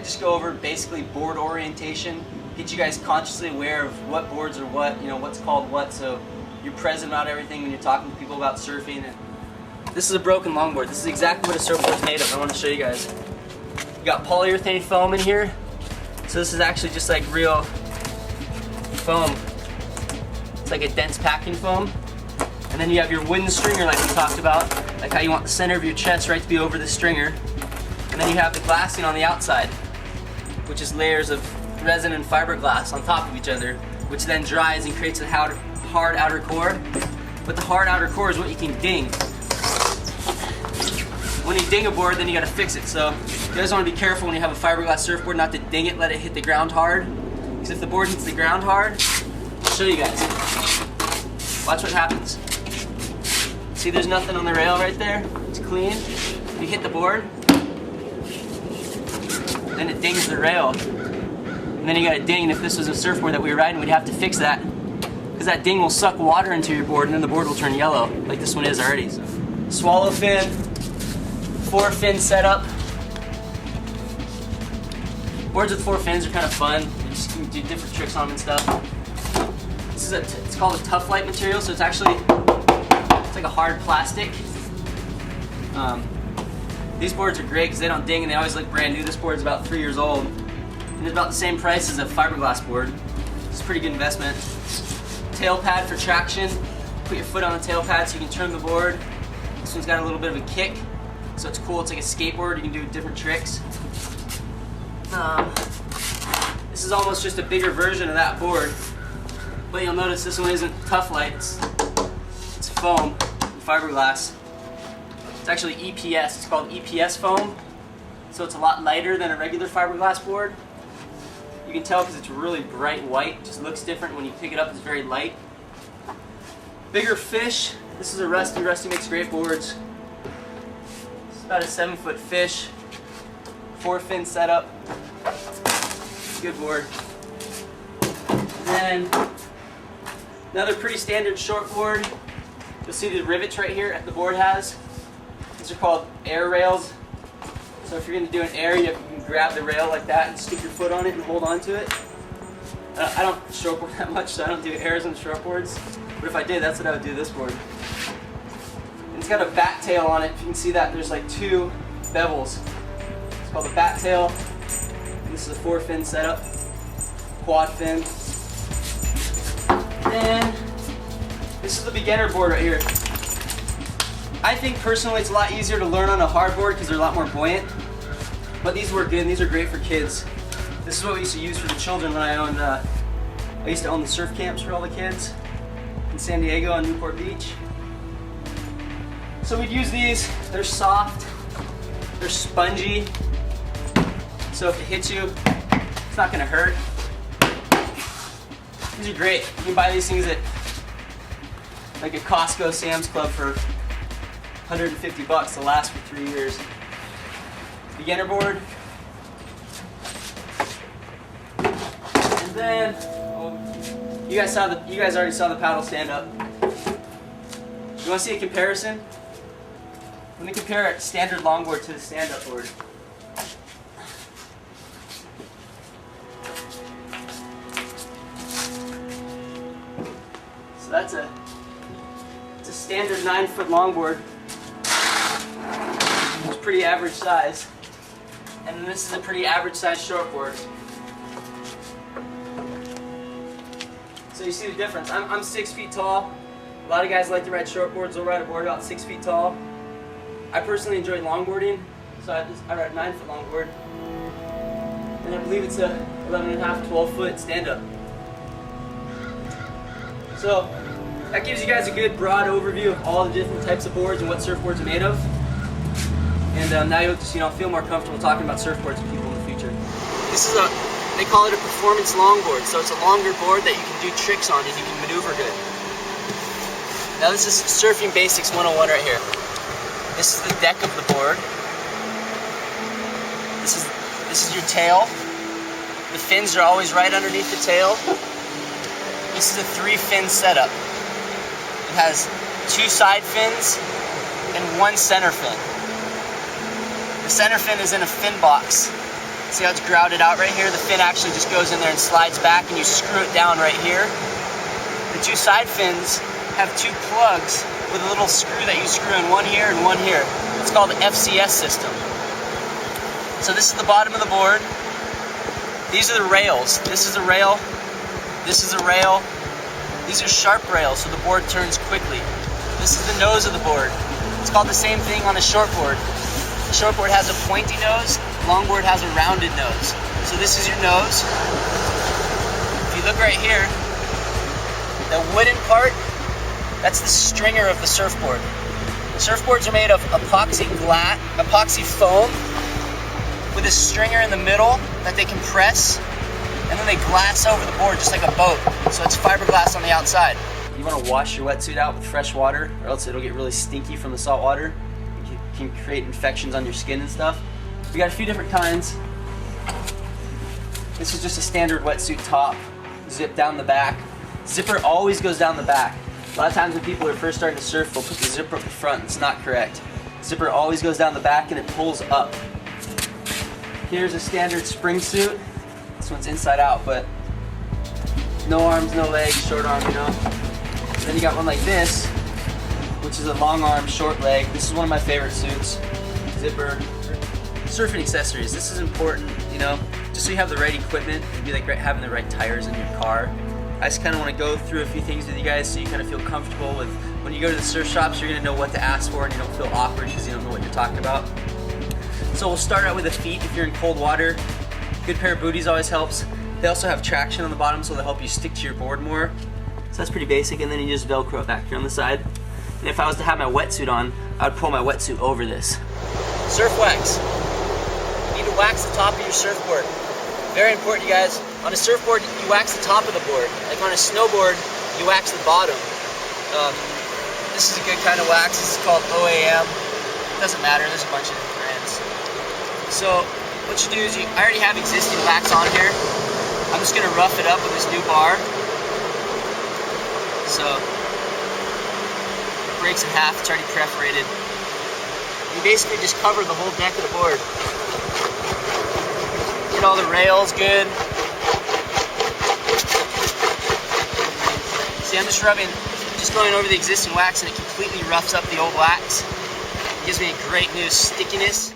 just go over basically board orientation, get you guys consciously aware of what boards are what, you know, what's called what, so you're present about everything when you're talking to people about surfing. And this is a broken longboard. This is exactly what a surfboard is made of. I want to show you guys. You got polyurethane foam in here. So this is actually just like real foam. It's like a dense packing foam. And then you have your wooden stringer like we talked about, like how you want the center of your chest right to be over the stringer. And then you have the glassing on the outside, which is layers of resin and fiberglass on top of each other, which then dries and creates a hard outer core. But the hard outer core is what you can ding. When you ding a board, then you gotta fix it. So you guys wanna be careful when you have a fiberglass surfboard not to ding it, let it hit the ground hard. Because if the board hits the ground hard, I'll show you guys. Watch what happens. See, there's nothing on the rail right there. It's clean. You hit the board, then it dings the rail. And then you got a ding, and if this was a surfboard that we were riding, we'd have to fix that. Because that ding will suck water into your board, and then the board will turn yellow, like this one is already. So, swallow fin, 4-fin setup. Boards with 4 fins are kind of fun. You just can do different tricks on them and stuff. This is it's called a Tough Light material, so it's actually like a hard plastic. These boards are great because they don't ding and they always look brand new. This board's about 3 years old and it's about the same price as a fiberglass board. It's a pretty good investment. Tail pad for traction. Put your foot on the tail pad so you can turn the board. This one's got a little bit of a kick, so it's cool. It's like a skateboard. You can do different tricks. This is almost just a bigger version of that board, but you'll notice this one isn't Tough Light. It's foam and fiberglass. It's actually EPS. It's called EPS foam, so it's a lot lighter than a regular fiberglass board. You can tell because it's really bright white. It just looks different when you pick it up. It's very light. Bigger fish. This is a Rusty. Rusty makes great boards. It's about a 7-foot fish. 4-fin setup. Good board. And then another pretty standard short board. You'll see the rivets right here the board has. These are called air rails. So if you're going to do an air, you can grab the rail like that and stick your foot on it and hold on to it. I don't shortboard that much, so I don't do airs on shortboards. But if I did, that's what I would do this board. And it's got a bat tail on it. If you can see that, there's like 2 bevels. It's called a bat tail. And this is a 4-fin setup. Quad fin. And this is the beginner board right here. I think personally it's a lot easier to learn on a hard board because they're a lot more buoyant. But these work good and these are great for kids. This is what we used to use for the children when I owned, I used to own the surf camps for all the kids in San Diego on Newport Beach. So we'd use these. They're soft, they're spongy. So if it hits you, it's not gonna hurt. These are great. You can buy these things at like a Costco, Sam's Club for $150. They'll last for 3 years. Beginner board. And then you guys already saw the paddle stand up. You want to see a comparison? Let me compare a standard longboard to the stand-up board. So that's it's a standard 9-foot longboard. It's pretty average size. And then this is a pretty average size shortboard. So you see the difference. I'm 6 feet tall. A lot of guys like to ride shortboards. They'll ride a board about 6 feet tall. I personally enjoy longboarding, so I ride a 9-foot longboard. And I believe it's a 11.5, 12-foot stand-up. So that gives you guys a good broad overview of all the different types of boards and what surfboards are made of. And now you'll just feel more comfortable talking about surfboards with people in the future. This is they call it a performance longboard. So it's a longer board that you can do tricks on and you can maneuver good. Now this is Surfing Basics 101 right here. This is the deck of the board. This is your tail. The fins are always right underneath the tail. This is a 3-fin setup. It has 2 side fins and 1 center fin. The center fin is in a fin box. See how it's grouted out right here? The fin actually just goes in there and slides back, and you screw it down right here. The two side fins have two plugs with a little screw that you screw in, one here and one here. It's called the FCS system. So this is the bottom of the board. These are the rails. This is a rail. This is a rail. These are sharp rails, so the board turns quickly. This is the nose of the board. It's called the same thing on a shortboard. The shortboard has a pointy nose, longboard has a rounded nose. So this is your nose. If you look right here, the wooden part, that's the stringer of the surfboard. Surfboards are made of epoxy foam with a stringer in the middle that they compress, and then they glass over the board just like a boat. So it's fiberglass on the outside. You want to wash your wetsuit out with fresh water, or else it'll get really stinky from the salt water. It can create infections on your skin and stuff. We got a few different kinds. This is just a standard wetsuit top, zip down the back. Zipper always goes down the back. A lot of times when people are first starting to surf, they'll put the zipper up the front. It's not correct. Zipper always goes down the back and it pulls up. Here's a standard spring suit. This one's inside out, but no arms, no legs, short arm, you know. Then you got one like this, which is a long arm, short leg. This is one of my favorite suits. Zipper. Surfing accessories. This is important, you know, just so you have the right equipment. It'd be like having the right tires in your car. I just kind of want to go through a few things with you guys so you kind of feel comfortable with when you go to the surf shops. You're going to know what to ask for and you don't feel awkward because you don't know what you're talking about. So we'll start out with the feet. If you're in cold water, good pair of booties always helps. They also have traction on the bottom, so they'll help you stick to your board more. So that's pretty basic, and then you just Velcro it back here on the side. And if I was to have my wetsuit on, I would pull my wetsuit over this. Surf wax. You need to wax the top of your surfboard. Very important, you guys. On a surfboard, you wax the top of the board. Like on a snowboard, you wax the bottom. This is a good kind of wax. This is called OAM. It doesn't matter, there's a bunch of different brands. So what you do is I already have existing wax on here. I'm just gonna rough it up with this new bar. So it breaks in half, it's already perforated. You basically just cover the whole deck of the board. Get all the rails good. See, I'm just going over the existing wax, and it completely roughs up the old wax. It gives me a great new stickiness.